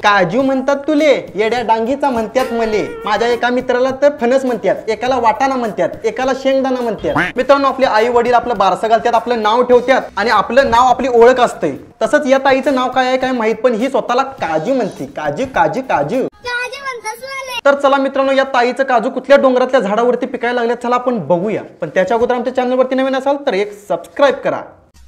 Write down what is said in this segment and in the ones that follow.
काजू म्हणतात तुले, येड्या डांगीचा म्हणतात मले. माझ्या एका मित्राला तर फणस म्हणतात, एकाला वाटाणा म्हणतात, एकाला शेंगदाणा म्हणतात. मित्रांनो, आपले आई वडील आपलं बारसं घालतात, आपलं नाव ठेवतात आणि आपलं नाव आपली ओळख असते. तसंच या ताईचं नाव काय आहे काय माहित, पण ही स्वतःला काजू म्हणते. काजू काजू काजू. तर चला मित्रांनो, या ताईचं काजू कुठल्या डोंगरातल्या झाडावरती पिकायला लागले, चला आपण बघूया. पण त्याच्या अगोदर आमच्या चॅनलवरती नवीन असाल तर एक सबस्क्राईब करा.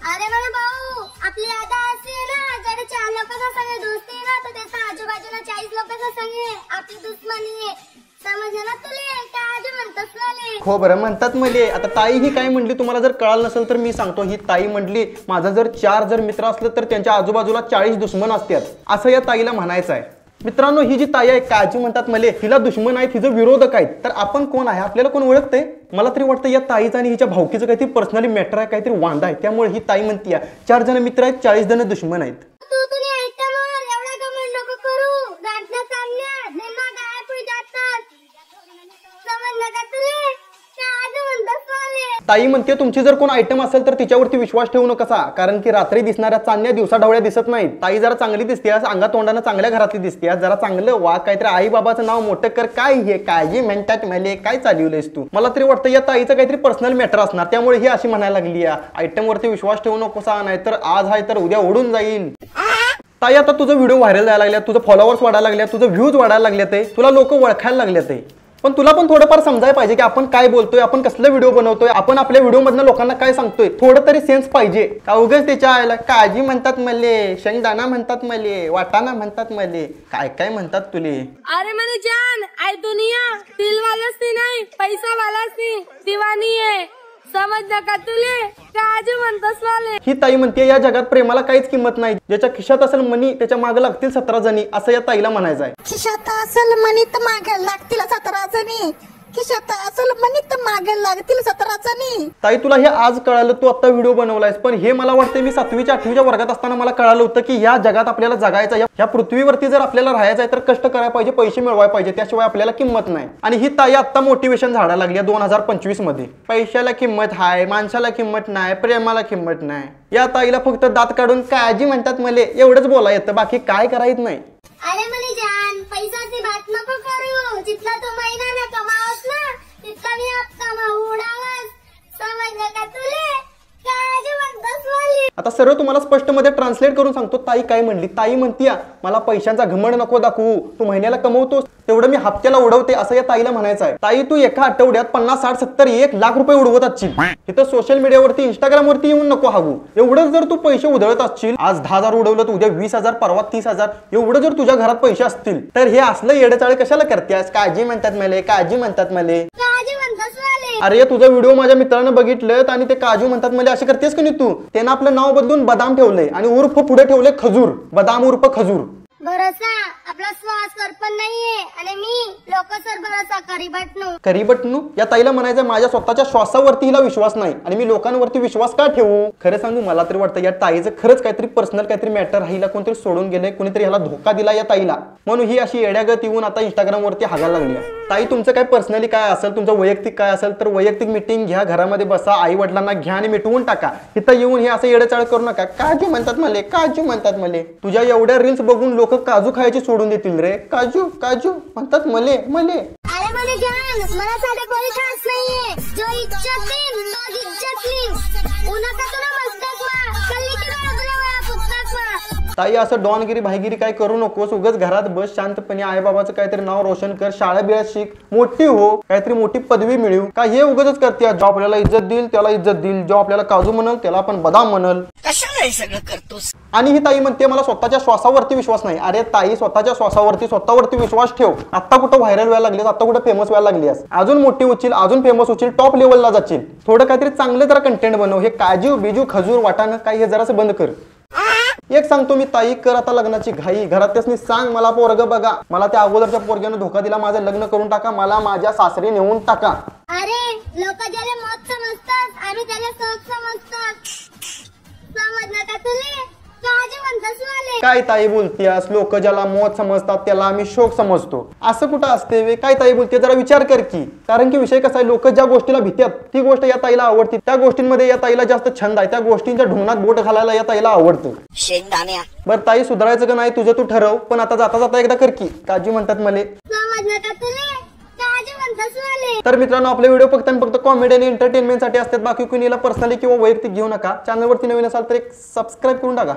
अरे मला भाऊ, आपली आता असे ना, जर 4 लोकांचा संग दोस्ती आहे ना, तर त्याचा आजूबाजूला 40 लोकांचा संग आहे, आपली दुश्मनी आहे. समजलं ना तुले? काजू म्हणतात तुले. हो बरं, म्हणतात मले. आता ताई ही काय म्हणली तुम्हाला जर कळालं नसेल तर मी सांगतो. ही ताई म्हणली, माझा जर 4 जर मित्र असले तर त्यांच्या आजूबाजूला 40 दुश्मन असतात, असं या ताईला म्हणायचं आहे. मित्रांनो, ही जी ताई आहे काजू म्हणतात मले, हिला दुश्मन आहेत, हिचं विरोधक आहेत. तर आपण कोण आहे, आपल्याला कोण ओळखते? मला तरी वाटतं या ताईचं आणि हिच्या भावकीचं काहीतरी पर्सनली मॅटर आहे, काहीतरी वांदा आहे. त्यामुळे ही ताई म्हणते 4 जण मित्र आहेत, 40 जण दुश्मन आहेत. ताई म्हणते तुमची जर कोण आयटम असेल तर तिच्यावरती विश्वास ठेवू नका, कारण की रात्री दिसणाऱ्या चांदण्या दिवसा ढवळ्या दिसत नाहीत. ताई जरा चांगली दिसते, अंगा तोंडानं चांगल्या घरातली दिसते, जरा चांगलं वाग, काहीतरी आई बाबाचं नाव मोठं कर. काय हे काळजी म्हणतात मले, काय चालवलंयस तू? मला तरी वाटतं या ताईचं काहीतरी पर्सनल मॅटर असणार, त्यामुळे ही अशी म्हणायला लागली आयटम वरती विश्वास ठेवू नकोसा, नाही तर आज आहे तर उद्या उडून जाईल. ताई, आता तुझं व्हिडिओ व्हायरल जायला लागल्या, तुझं फॉलोअर्स वाढायला लागल्या, तुझं व्ह्यूज वाढायला लागले, तुला लोक ओळखायला लागले. पण तुला पण थोडंफार समजायला पाहिजे की आपण काय बोलतोय, आपण कसलं व्हिडिओ बनवतोय, आपण आपल्या व्हिडिओ मधनं लोकांना काय सांगतोय. थोडं तरी सेन्स पाहिजे का? उगाच त्याच्या आयला काळजी म्हणतात मले, शेंगदाणा म्हणतात मले, वाटाणा म्हणतात मले, काय काय म्हणतात तुले. अरे मेरी जान, आई दुनिया दिल वालाच नाही, पैसा वालाच नाही, दिवानी आहे. समजलं का तुले? काजू म्हणतात वाले. ही ताई म्हणते या जगात प्रेमाला काहीच किंमत नाही, ज्याच्या खिशात असेल मनी त्याच्या मागे लागतील 17 जणी, असं या ताईला म्हणायचं आहे. खिशात असेल मनी तर मागे लागतील 17 जणी. खिशात असेल मनी तर मागे लागतील 17 जणी. ताई, तुला हे आज कळालं, तू आता व्हिडिओ बनवलायस, पण हे मला वाटतं मी 7वी 8वी वर्गात असताना मला कळालं होतं की या जगात आपल्याला जगायचं, या पृथ्वीवरती जर आपल्याला राहायचं आहे तर कष्ट करायला पाहिजे, पैसे मिळवायला पाहिजे, त्याशिवाय आपल्याला किंमत नाही. आणि ही ताई आता मोटिवेशन झाडायला लागली 2025 मध्ये. पैशाला किंमत हाय, माणसाला किंमत नाही, प्रेमाला किंमत नाही. या ताईला फक्त दात काढून काळजी म्हणतात मले एवढंच बोला येतं, बाकी काय करायचं नाही. अरे मनी जान, पैसाची बात नको करू. जितला तू महिना कमावस ना, तितका मी हप्ता उडावस. समजलं का तुले? काजू म्हणतात वाले. आता सर्व तुम्हाला स्पष्ट मध्ये ट्रान्सलेट करून सांगतो. ताई काय म्हणली? ताई म्हणतीया मला पैशांचा घमंड नको दाखवू, तू महिन्याला कमवतोस तेवढं मी हप्त्याला उडवते, असं या ताईला म्हणायचं आहे. ताई, तू एका आठवड्यात 50, 60, 70, 1 लाख रुपये उडवत असशील. इथं सोशल मीडियावरती इंस्टाग्राम वरती येऊन नको हागू. एवढं जर तू पैसे उधळत असशील, आज 10,000 उडवलं तर उद्या 20,000, परवा 30,000, एवढं जर तुझ्या घरात पैसे असतील तर हे असलं येडेचाळे कशाला करतेस? काळजी म्हणतात मले, काळजी म्हणतात मले. अरे तुझा व्हिडिओ माझ्या मित्रानं बघितलं आणि ते काजू म्हणतात मले असे करतेस का नाही तू? त्यानं आपलं नाव बदलून बदाम ठेवलंय आणि उर्फ पुढे ठेवलंय खजूर. बदाम उर्फ खजूर. भरोसा आपला श्वास पण नाहीये आणि मी लोकसर भरोसा करीबटनू. करीबटनू? या ताईला म्हणायचं माझ्या स्वतःच्या श्वासावरती हिला विश्वास नाही आणि मी लोकांवरती विश्वास का ठेवू? खरं सांगू, मला तरी वाटतं या ताईचं खरंच काहीतरी पर्सनल काहीतरी मॅटर, हिला कोणतरी सोडून गेलंय, कोणीतरी ह्याला धोका दिला या ताईला, म्हणून ही अशी येड्यागत येऊन आता इंस्टाग्राम वरती हागायला लागली. ताई, तुमचं काय पर्सनली काय असेल, तुमचं वैयक्तिक काय असेल तर वैयक्तिक मीटिंग घ्या, घरामध्ये बसा, आई वडिलांना घ्या आणि मिटवून टाका. इथं येऊन हे असं येडेचाळ करू नका. काजू म्हणतात मले, काजू म्हणतात मले. तुझ्या एवढ्या रील्स बघून लोक काजू खायची सोडून देतील रे. काजू काजू म्हणतात मले मले. अरे मले जान, मला साधे कोणी खास नाहीये. जो इज्जत देईन तो इज्जत देईन. उन्हाचा तुला मस्तक वा, कल्ली की तुला पुस्तक वा. ताई, असं डॉनगिरी भाईगिरी काय करू नकोस. उगाच घरात बस शांतपणे, आई बाबाचं काहीतरी नाव रोशन कर, शाळा बिळा शिक, मोठी हो, काहीतरी मोठी पदवी मिळव. का हे उगाच करते? जो आपल्याला इज्जत देईल त्याला इज्जत देईल, जो आपल्याला काजू म्हणल त्याला आपण बदाम म्हणल. कशाला हे सगळं करतोस? आणि ही ताई म्हणते मला स्वतःच्या श्वासावरती विश्वास नाही. अरे ताई, स्वतःच्या श्वासावरती स्वतःवरती विश्वास ठेव. आता कुठं व्हायरल व्हायला लागलीस, आता कुठं फेमस व्हायला लागलीस, अजून मोठी होशील, अजून फेमस होशील, टॉप लेवलला जाशील. थोडं काहीतरी चांगलं जरा कंटेंट बनव. हे काजू बिजू खजूर वाटाणं काय हे जरासं बंद कर. एक सांगतो मी ताई, कर आता लग्नाची घाई. घरात त्यासनी सांग मला पोरग बघा, मला त्या अगोदरच्या पोरग्यानं धोका दिला, माझं लग्न करून टाका, मला माझ्या सासरी नेऊन टाका. अरे लोक ज्याला मौत समजतात आम्ही त्याला सोच समजतात. समजलं का तुले? काजू म्हणतात वाले. काय ताई बोलतेस? लोक ज्याला मौत समजतात त्याला आम्ही शोक समजतो, असं कुठं असते वे? काय ताई बोलते? जरा विचार कर की. कारण की विषय कसा आहे, लोक ज्या गोष्टीला भीतात ती गोष्ट या ताईला आवडते, त्या गोष्टींमध्ये या ताईला जास्त छंद आहे, त्या गोष्टींच्या ढुंगणात बोट घालायला या ताईला आवडतं. शेंगदाण्या बरं ताई, सुधारायचं का नाही तुझं तू ठरव, पण आता जाता जाता एकदा कर की. काजू म्हणतात मले. समजलं का तुले? काजू म्हणतात वाले. तर मित्रांनो, आपले व्हिडिओ फक्त आणि फक्त कॉमेडी आणि एंटरटेनमेंटसाठी असतात, बाकी कुणीला पर्सनली किंवा वैयक्तिक घेऊ नका. चॅनलवरती नवीन असाल तर एक सबस्क्राईब करून टाका.